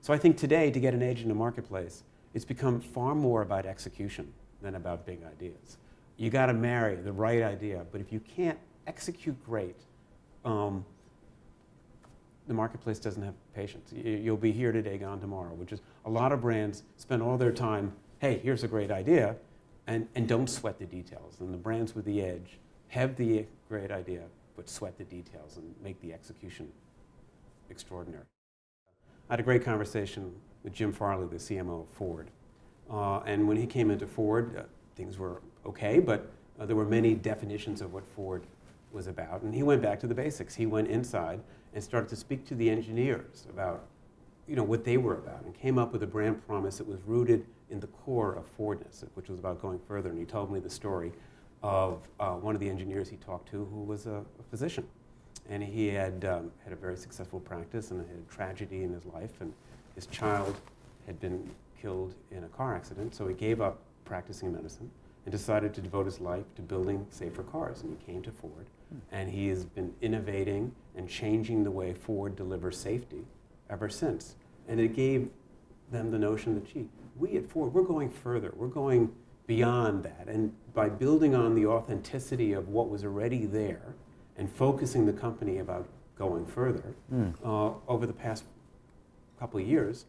So I think today, to get an edge in the marketplace, it's become far more about execution than about big ideas. You got to marry the right idea, but if you can't execute great, the marketplace doesn't have patience. You'll be here today, gone tomorrow, which is a lot of brands spend all their time, hey, here's a great idea, and don't sweat the details. And the brands with the edge have the great idea, but sweat the details and make the execution extraordinary. I had a great conversation with Jim Farley, the CMO of Ford. And when he came into Ford, things were okay, but there were many definitions of what Ford was about. And he went back to the basics. He went inside and started to speak to the engineers about what they were about, and came up with a brand promise that was rooted in the core of Fordness, which was about going further. And he told me the story of one of the engineers he talked to who was a physician. And he had had a very successful practice and had a tragedy in his life, and his child had been killed in a car accident, so he gave up practicing medicine and decided to devote his life to building safer cars. And he came to Ford, and he has been innovating and changing the way Ford delivers safety ever since. And it gave them the notion that, gee, we at Ford, we're going further. We're going beyond that. And by building on the authenticity of what was already there and focusing the company about going further, over the past couple of years,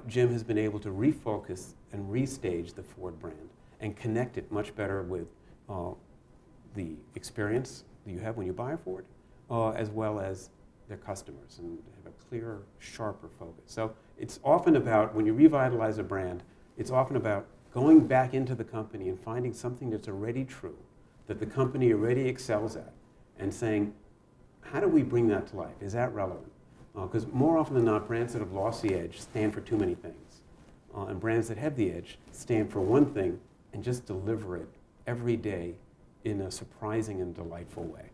Jim has been able to refocus and restage the Ford brand and connect it much better with the experience that you have when you buy a Ford, as well as their customers, and have a clearer, sharper focus. So it's often about, when you revitalize a brand, it's often about going back into the company and finding something that's already true, that the company already excels at, and saying, how do we bring that to life? Is that relevant? Because more often than not, brands that have lost the edge stand for too many things. And brands that have the edge stand for one thing and just deliver it every day in a surprising and delightful way.